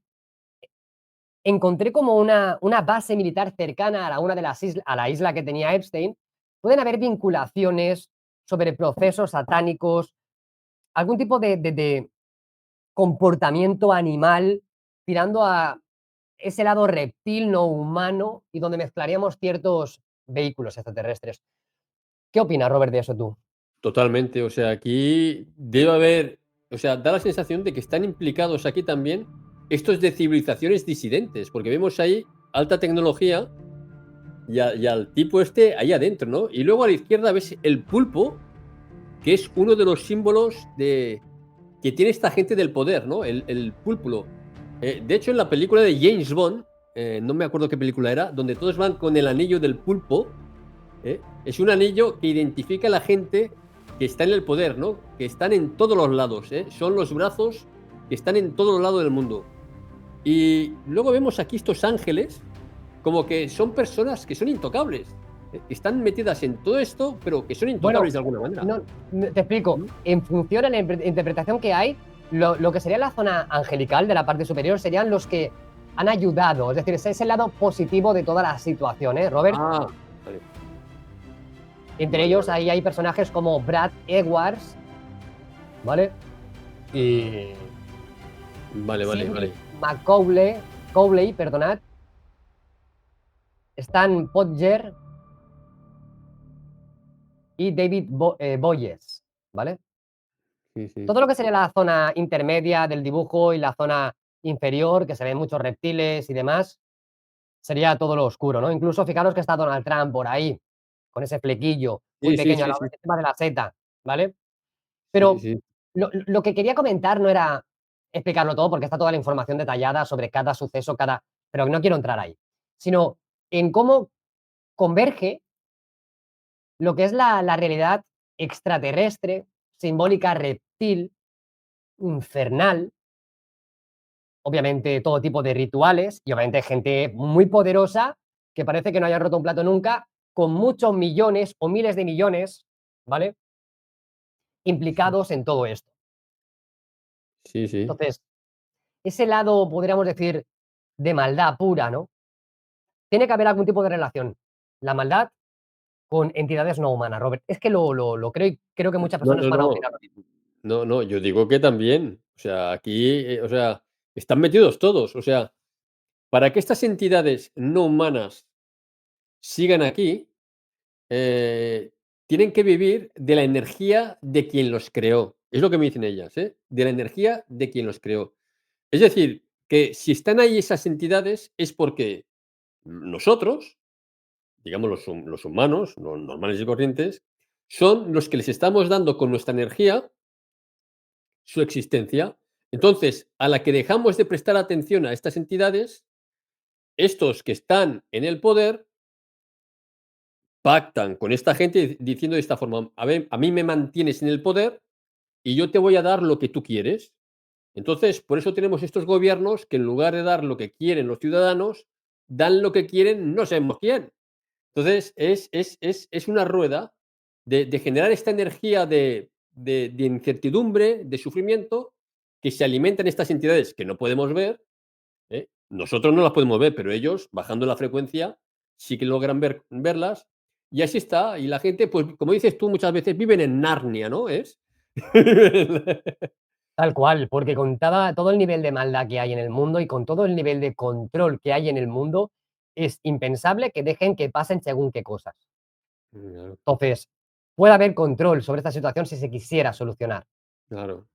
encontré como una base militar cercana a una de las islas, a la isla que tenía Epstein. Pueden haber vinculaciones sobre procesos satánicos, algún tipo de comportamiento animal tirando a ese lado reptil no humano y donde mezclaríamos ciertos vehículos extraterrestres. ¿Qué opinas, Robert, de eso tú? Totalmente. O sea, aquí debe haber, o sea, da la sensación de que están implicados aquí también estos de civilizaciones disidentes, porque vemos ahí alta tecnología y al tipo este ahí adentro, ¿no? Y luego a la izquierda ves el pulpo, que es uno de los símbolos de que tiene esta gente del poder, ¿no? El púlpulo. De hecho, en la película de James Bond, no me acuerdo qué película era, donde todos van con el anillo del pulpo. Es un anillo que identifica a la gente que está en el poder, ¿no? Que están en todos los lados, ¿eh? Son los brazos que están en todos los lados del mundo. Y luego vemos aquí estos ángeles como que son personas que son intocables. Están metidas en todo esto, pero que son Bueno, intocables de alguna manera. no, te explico. ¿Mm? En función a la interpretación que hay, lo que sería la zona angelical de la parte superior serían los que han ayudado. Es decir, ese es el lado positivo de toda la situación, ¿eh, Robert? Ah, vale, Entre vale, ellos vale. ahí hay personajes como Brad Edwards, ¿vale? Y Vale, vale, Sidney vale. Cowley, perdonad, Stan Podger y David Boyes, ¿vale? Sí, sí. Todo lo que sería la zona intermedia del dibujo y la zona inferior, que se ven muchos reptiles y demás, sería todo lo oscuro, ¿no? Incluso fijaros que está Donald Trump por ahí, con ese flequillo muy Sí, sí, pequeño sí, sí. encima de la seta, ¿vale? Sí, Pero sí. lo que quería comentar no era explicarlo todo, porque está toda la información detallada sobre cada suceso, pero no quiero entrar ahí, sino en cómo converge lo que es la realidad extraterrestre, simbólica reptil, infernal, obviamente todo tipo de rituales y obviamente gente muy poderosa que parece que no haya roto un plato nunca, con muchos millones o miles de millones, ¿vale? Sí, Implicados en todo esto. sí, sí. Entonces, ese lado, podríamos decir, de maldad pura, ¿no? Tiene que haber algún tipo de relación. La maldad con entidades no humanas, Robert. Es que lo creo y creo que muchas No, personas no, van a no. opinar lo mismo. No, no, yo digo que también. O sea, aquí, o sea, están metidos todos. O sea, para que estas entidades no humanas sigan aquí, eh, tienen que vivir de la energía de quien los creó. Es lo que me dicen ellas, ¿eh? De la energía de quien los creó. Es decir, que si están ahí esas entidades es porque nosotros, digamos los humanos, los normales y corrientes, son los que les estamos dando con nuestra energía su existencia. Entonces, a la que dejamos de prestar atención a estas entidades, estos que están en el poder pactan con esta gente diciendo de esta forma: a ver, a mí me mantienes en el poder y yo te voy a dar lo que tú quieres. Entonces, por eso tenemos estos gobiernos que en lugar de dar lo que quieren los ciudadanos, dan lo que quieren no sabemos quién. Entonces, es una rueda de generar esta energía de incertidumbre, de sufrimiento, que se alimentan estas entidades que no podemos ver, nosotros no las podemos ver, pero ellos, bajando la frecuencia, sí que logran verlas, y así está. Y la gente, pues, como dices tú, muchas veces viven en Narnia, ¿no? ¿Es? Tal cual, porque con todo el nivel de maldad que hay en el mundo y con todo el nivel de control que hay en el mundo, es impensable que dejen que pasen según qué cosas. Claro, Entonces, puede haber control sobre esta situación si se quisiera solucionar. claro,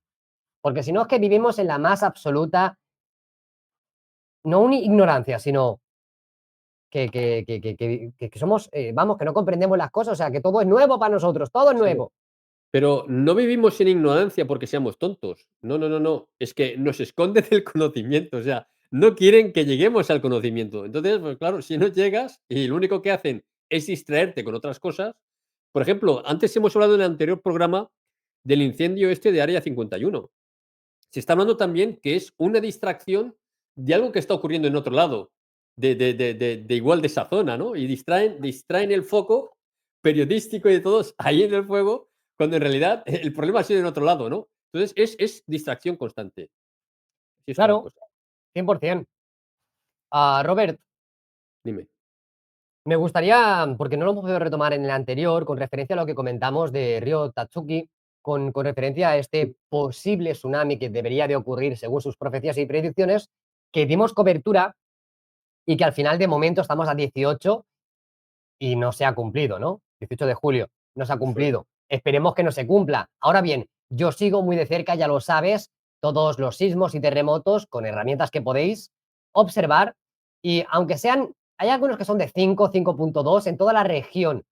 Porque si no es que vivimos en la más absoluta, no una ignorancia, sino que somos, vamos, que no comprendemos las cosas, o sea, que todo es nuevo para nosotros, todo es sí. nuevo. Pero no vivimos en ignorancia porque seamos tontos. No, no, no, no. Es que nos esconden el conocimiento. O sea, no quieren que lleguemos al conocimiento. Entonces, pues claro, si no llegas y lo único que hacen es distraerte con otras cosas. Por ejemplo, antes hemos hablado en el anterior programa del incendio este de Área 51. Se está hablando también que es una distracción de algo que está ocurriendo en otro lado, de igual de esa zona, ¿no? Y distraen el foco periodístico y de todos ahí en el fuego, cuando en realidad el problema ha sido en otro lado, ¿no? Entonces es distracción constante. Así está la Claro, cosa. 100%. Robert, Dime. me gustaría, porque no lo hemos podido retomar en el anterior, con referencia a lo que comentamos de Ryo Tatsuki, con referencia a Sí, este posible tsunami que debería de ocurrir según sus profecías y predicciones, que dimos cobertura y que al final de momento estamos a 18 y no se ha cumplido, ¿no? 18 de julio, no se ha eso es. cumplido. Esperemos que no se cumpla. Ahora bien, yo sigo muy de cerca, ya lo sabes, todos los sismos y terremotos con herramientas que podéis observar y aunque sean, hay algunos que son de 5, 5.2 en toda la región,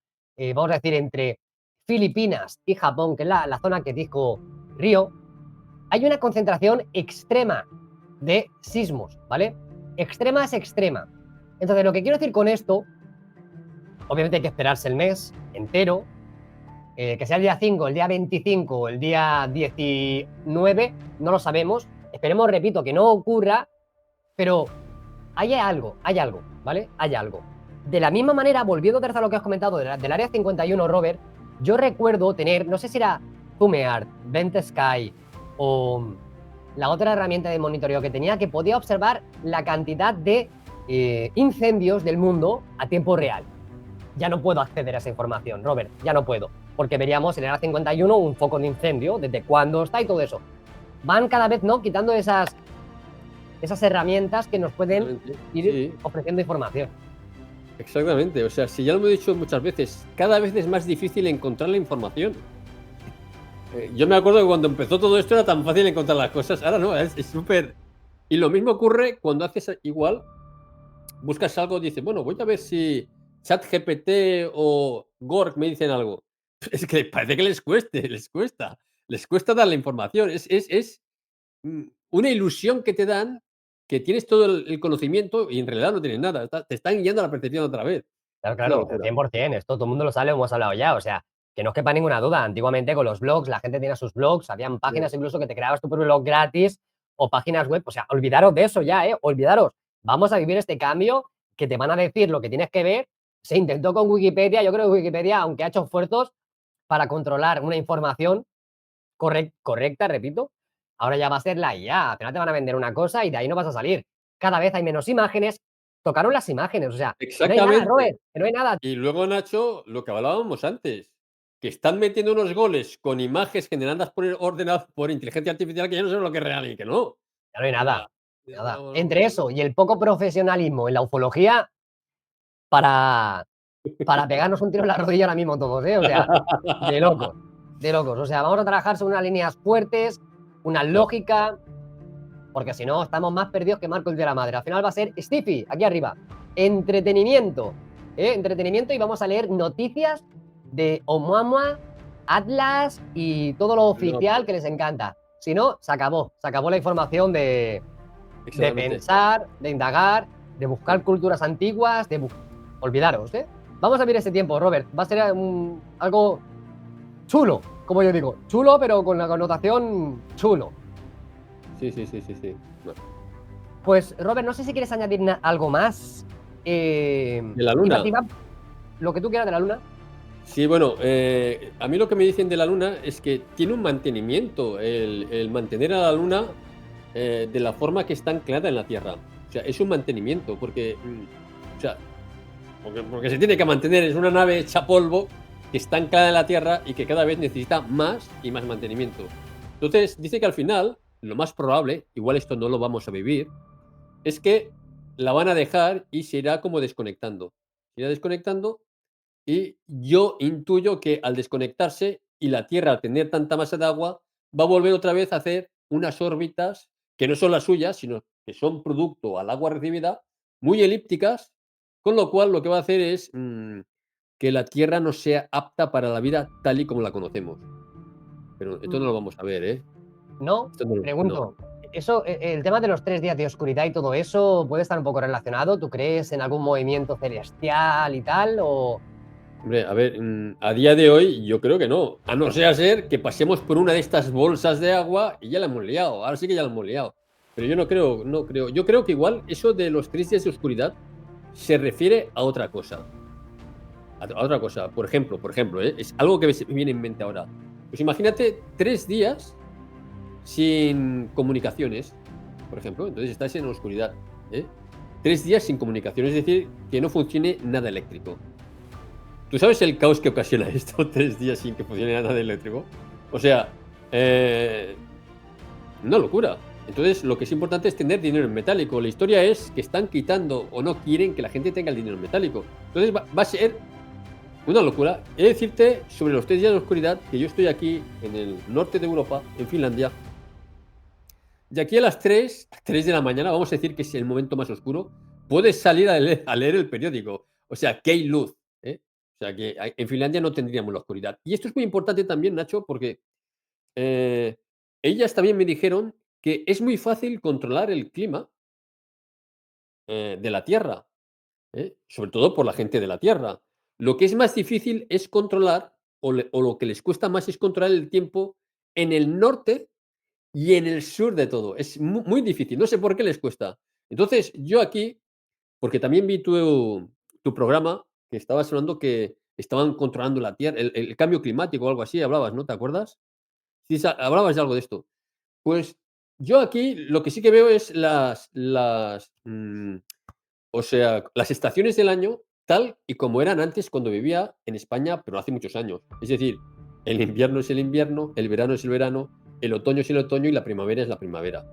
vamos a decir, entre Filipinas y Japón, que es la zona que dijo Río, hay una concentración extrema de sismos, ¿vale? Extrema es extrema. Entonces, lo que quiero decir con esto, obviamente hay que esperarse el mes entero, que sea el día 5, el día 25 o el día 19, no lo sabemos. Esperemos, repito, que no ocurra, pero hay algo, ¿vale? Hay algo. De la misma manera, volviendo otra vez a lo que has comentado del área 51, Robert, yo recuerdo tener, no sé si era Zumeart, Vent Sky o la otra herramienta de monitoreo que tenía, que podía observar la cantidad de incendios del mundo a tiempo real. Ya no puedo acceder a esa información, Robert, ya no puedo, porque veríamos en el área 51 un foco de incendio, desde cuándo está y todo eso. Van cada vez, ¿no?, quitando esas herramientas que nos pueden Exactamente. ir Sí, ofreciendo información. exactamente. O sea, si ya lo hemos dicho muchas veces, cada vez es más difícil encontrar la información. Yo me acuerdo que cuando empezó todo esto era tan fácil encontrar las cosas. Ahora no, es súper. Y lo mismo ocurre cuando haces igual, buscas algo, dices, bueno, voy a ver si ChatGPT o Gorg me dicen algo. Es que parece que les cueste, les cuesta dar la información. Una ilusión que te dan, que tienes todo el conocimiento y en realidad no tienes nada. Te están guiando a la percepción otra vez. Claro, Es una claro, locura. 100%, esto todo el mundo lo sabe, lo hemos hablado ya, o sea, que no os quepa ninguna duda. Antiguamente con los blogs, la gente tenía sus blogs, habían Sí, páginas incluso que te creabas tu propio blog gratis o páginas web, o sea, olvidaros de eso ya, olvidaros. Vamos a vivir este cambio que te van a decir lo que tienes que ver. Se intentó con Wikipedia, yo creo que Wikipedia, aunque ha hecho esfuerzos para controlar una información correcta, repito, ahora ya va a ser la IA. Al final te van a vender una cosa y de ahí no vas a salir. Cada vez hay menos imágenes. Tocaron las imágenes, o sea, que no hay nada, exactamente. Robert, que no hay nada. Y luego, Nacho, lo que hablábamos antes, que están metiendo unos goles con imágenes generadas por ordenado por inteligencia artificial que yo no sé lo que es real y que no. O Ya no hay sea, nada, nada. no, no. Entre eso y el poco profesionalismo en la ufología para, para pegarnos un tiro en la rodilla ahora mismo todos, ¿eh? O sea, de locos, de locos. O sea, vamos a trabajar sobre unas líneas fuertes, una Claro, lógica, porque si no, estamos más perdidos que Marco el de la madre. Al final va a ser Stiffy, aquí arriba. Entretenimiento, entretenimiento y vamos a leer noticias de Oumuamua, Atlas y todo lo no, oficial pues, que les encanta. Si no, se acabó la información de exactamente. pensar, de indagar, de buscar culturas antiguas, olvidaros, ¿eh? Vamos a ver ese tiempo, Robert. Va a ser algo chulo, como yo digo. Chulo, pero con la connotación chulo. Sí, sí, sí, sí, sí. No. Pues, Robert, no sé si quieres añadir algo más. De la Y luna. participa lo que tú quieras de la luna. Sí, bueno, a mí lo que me dicen de la luna es que tiene un mantenimiento. El mantener a la luna de la forma que está anclada en la Tierra. O sea, es un mantenimiento, porque, o sea, porque se tiene que mantener, es una nave hecha polvo que está anclada en la Tierra y que cada vez necesita más y más mantenimiento. Entonces, dice que al final, lo más probable, igual esto no lo vamos a vivir, es que la van a dejar y se irá como desconectando. Se irá desconectando y yo intuyo que al desconectarse y la Tierra al tener tanta masa de agua, va a volver otra vez a hacer unas órbitas que no son las suyas, sino que son producto al agua recibida, muy elípticas, con lo cual lo que va a hacer es que la Tierra no sea apta para la vida tal y como la conocemos. Pero esto no lo vamos a ver, ¿eh? No, Esto no, no. pregunto, eso, el tema de los 3 días de oscuridad y todo eso, ¿puede estar un poco relacionado? ¿Tú crees en algún movimiento celestial y tal? O Hombre, a ver, a día de hoy yo creo que no. A no ser que pasemos por una de estas bolsas de agua y ya la hemos liado. Ahora sí que ya la hemos liado. Pero yo no creo, no creo. Yo creo que igual eso de los 3 días de oscuridad se refiere a otra cosa. A otra cosa. Por ejemplo, es algo que me viene en mente ahora. Pues imagínate 3 días sin comunicaciones, por ejemplo. Entonces estás en oscuridad. ¿eh? 3 días sin comunicaciones, es decir, que no funcione nada eléctrico. ¿Tú sabes el caos que ocasiona esto 3 días sin que funcione nada eléctrico? O sea, una locura. Entonces, lo que es importante es tener dinero en metálico. La historia es que están quitando o no quieren que la gente tenga el dinero en metálico. Entonces, va a ser una locura. He de decirte sobre los 3 días de oscuridad que yo estoy aquí en el norte de Europa, en Finlandia. Y aquí a las 3 de la mañana, vamos a decir que es el momento más oscuro, puedes salir a leer el periódico. O sea, que hay luz. ¿eh? O sea, que en Finlandia no tendríamos la oscuridad. Y esto es muy importante también, Nacho, porque eh, ellas también me dijeron que es muy fácil controlar el clima de la Tierra, sobre todo por la gente de la Tierra. Lo que es más difícil es controlar, o lo que les cuesta más es controlar el tiempo en el norte y en el sur de todo. Es muy difícil, no sé por qué les cuesta. Entonces, yo aquí, porque también vi tu programa, que estabas hablando que estaban controlando la Tierra, el cambio climático o algo así, hablabas, ¿no? ¿Te acuerdas? Sí, hablabas de algo de esto. Pues yo aquí lo que sí que veo es o sea, las estaciones del año tal y como eran antes cuando vivía en España, pero hace muchos años. Es decir, el invierno es el invierno, el verano es el verano, el otoño es el otoño y la primavera es la primavera.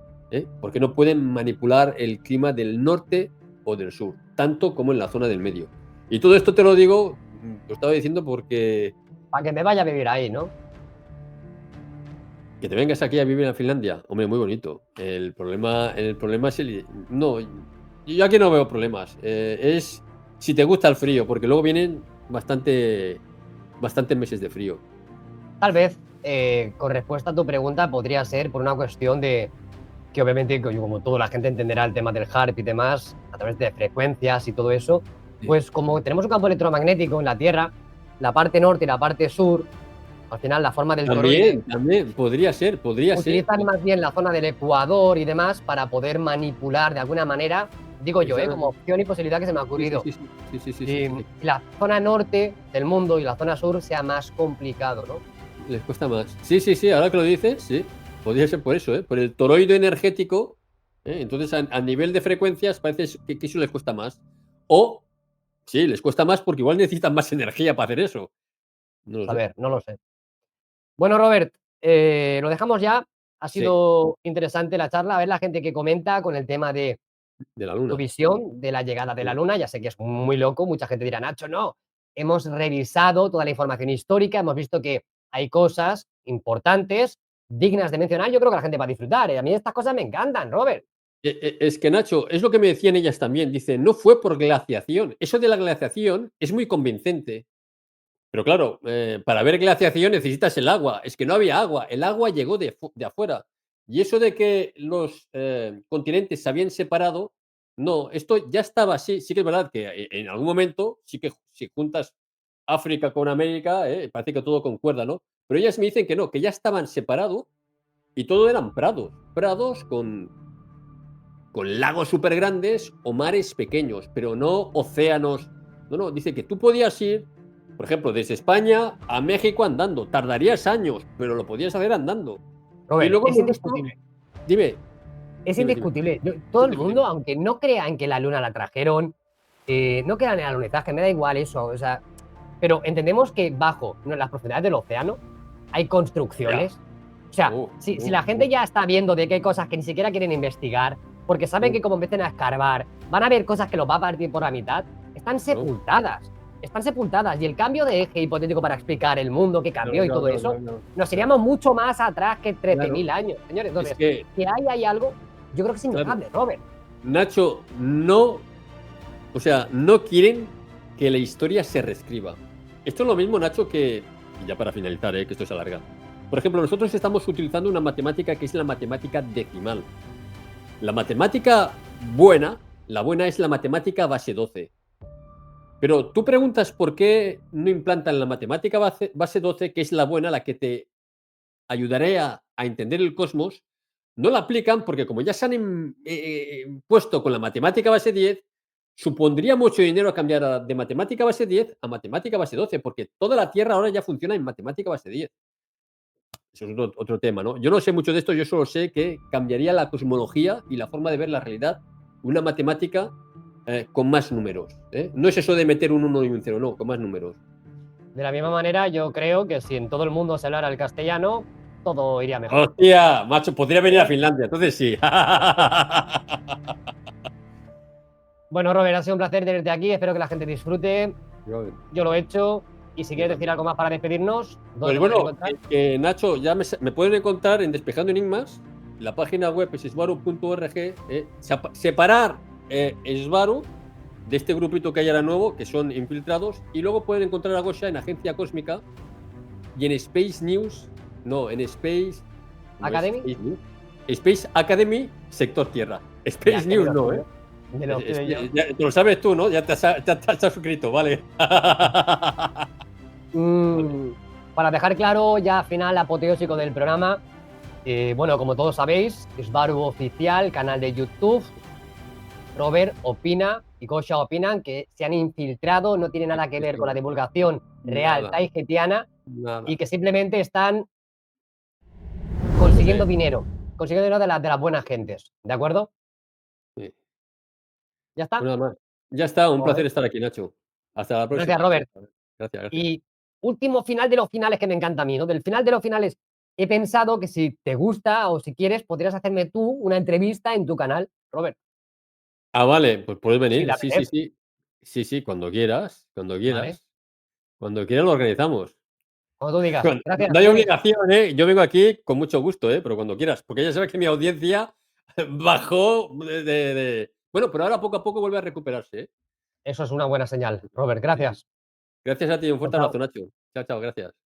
Porque no pueden manipular el clima del norte o del sur, tanto como en la zona del medio. Y todo esto te lo digo, lo estaba diciendo porque para que me vaya a vivir ahí, ¿no? que te vengas aquí a vivir a Finlandia, hombre, muy bonito. El problema es el. No, yo aquí no veo problemas. Es si te gusta el frío, porque luego vienen bastantes meses de frío. Tal vez, con respuesta a tu pregunta, podría ser por una cuestión de que obviamente, como toda la gente entenderá el tema del HARP y demás, a través de frecuencias y todo eso, Sí. pues como tenemos un campo electromagnético en la Tierra, la parte norte y la parte sur, al final la forma del toroide, También, podría ser. utilizan más bien la zona del Ecuador y demás para poder manipular de alguna manera, digo yo, Esa- como opción y posibilidad que se me ha Sí, sí, ocurrido. sí, sí, sí, sí, sí, sí, Y sí. la zona norte del mundo y la zona sur sea más complicado, ¿no? Les cuesta más. Sí, sí, sí, ahora que lo dices, sí. Podría ser por eso, por el toroide energético. Entonces, a nivel de frecuencias, parece que eso les cuesta más. O, sí, les cuesta más porque igual necesitan más energía para hacer eso. No lo A sé. ver, no lo sé. Bueno, Robert, lo dejamos ya. Ha Sí, sido interesante la charla, a ver la gente que comenta con el tema de de la tu luna. visión de la llegada de la Sí. Luna. Ya sé que es muy loco, mucha gente dirá, Nacho, no. Hemos revisado toda la información histórica, hemos visto que hay cosas importantes, dignas de mencionar. Yo creo que la gente va a disfrutar. A mí estas cosas me encantan, Robert. Es que, Nacho, es lo que me decían ellas también. Dice, no fue por glaciación. Eso de la glaciación es muy convincente. Pero claro, para ver glaciación necesitas el agua. Es que no había agua. El agua llegó de afuera. Y eso de que los continentes se habían separado, no, esto ya estaba así. Sí que es verdad que en algún momento, sí que si juntas África con América, parece que todo concuerda, ¿no? Pero ellas me dicen que no, que ya estaban separados y todo eran prados. Prados con lagos súper grandes o mares pequeños, pero no océanos. No, no, dice que tú podías ir, por ejemplo, desde España a México andando. Tardarías años, pero lo podías hacer andando. Y Robert, luego es hemos visto, indiscutible. dime, Es Dime, dime. indiscutible. Todo el Dime, dime. mundo, aunque no crean que la luna la trajeron, no crean en el alunizaje, me da igual eso, o sea, pero entendemos que bajo las profundidades del océano hay Ya. construcciones. O sea, Uf, si uf, la gente uf, ya está viendo de que hay cosas que ni siquiera quieren investigar, porque saben uf, que como empiecen a escarbar, van a ver cosas que los va a partir por la mitad, están uf. sepultadas. Están sepultadas. Y el cambio de eje hipotético para explicar el mundo que Claro, cambió y claro, todo claro, eso, claro, claro. nos Claro, iríamos mucho más atrás que claro. 13.000 años, señores. Es Entonces, que, que hay algo, yo creo que es claro, innegable, Robert. Nacho, no, o sea, no quieren que la historia se reescriba. Esto es lo mismo, Nacho, que, y ya para finalizar, que esto se alarga. Por ejemplo, nosotros estamos utilizando una matemática que es la matemática decimal. La matemática buena, la buena es la matemática base 12. Pero tú preguntas por qué no implantan la matemática base 12, que es la buena, la que te ayudaría a entender el cosmos, no la aplican porque como ya se han puesto con la matemática base 10, supondría mucho dinero cambiar de matemática base 10 a matemática base 12, porque toda la Tierra ahora ya funciona en matemática base 10. Eso es otro tema, ¿no? Yo no sé mucho de esto, yo solo sé que cambiaría la cosmología y la forma de ver la realidad una matemática con más números. No es eso de meter un uno y un cero, no, con más números. De la misma manera, yo creo que si en todo el mundo se hablara el castellano, todo iría mejor. Hostia, macho, podría venir a ¿Eh? Finlandia, entonces sí. Bueno, Robert, ha sido un placer tenerte aquí. Espero que la gente disfrute. Yo, Yo lo he hecho. Y si yo quieres decir también. algo más para despedirnos, ¿dónde Pues te pueden bueno, encontrar? Nacho, ya me pueden encontrar en Despejando Enigmas. La página web es esbaru.org. Separar Esbaru de este grupito que hay ahora nuevo, que son infiltrados. Y luego pueden encontrar a Gosha en Agencia Cósmica y en Space News. No, en Space. ¿Cómo es? Academy. Space News. Space Academy, sector Tierra. Ya, Space que me News lo no, sé ¿eh? yo. Me lo sé yo. Te lo sabes tú, ¿no? Ya te has suscrito, vale. Vale. Mm, para dejar claro, ya final apoteósico del programa, bueno, como todos sabéis, Sbaru Oficial, canal de YouTube. Robert opina y Gosha opinan que se han infiltrado, no tiene nada que ver con la divulgación real Nada, taigetiana y nada. que simplemente están Sí, consiguiendo dinero de las buenas gentes. ¿De acuerdo? sí. ¿Ya Pues está? nada más. Ya está, un Joder. placer estar aquí, Nacho. Hasta la Gracias, próxima. Robert. Gracias, gracias. Y último final de los finales que me encanta a mí, ¿no? Del final de los finales he pensado que si te gusta o si quieres, podrías hacerme tú una entrevista en tu canal, Robert, Ah, vale, pues puedes si te venir. Sí, sí, apetece, sí. Sí, sí, cuando quieras, cuando ¿vale? quieras. Cuando quieras lo organizamos. Como tú digas. Cuando Gracias, no hay señores. obligación, ¿eh? Yo vengo aquí con mucho gusto, pero cuando quieras, porque ya sabes que mi audiencia bajó bueno, pero ahora poco a poco vuelve a recuperarse, ¿eh? Eso es una buena señal, Robert. Sí, sí. Gracias. Gracias a ti, un Chao, fuerte abrazo, chao. Nacho. Chao, chao, gracias.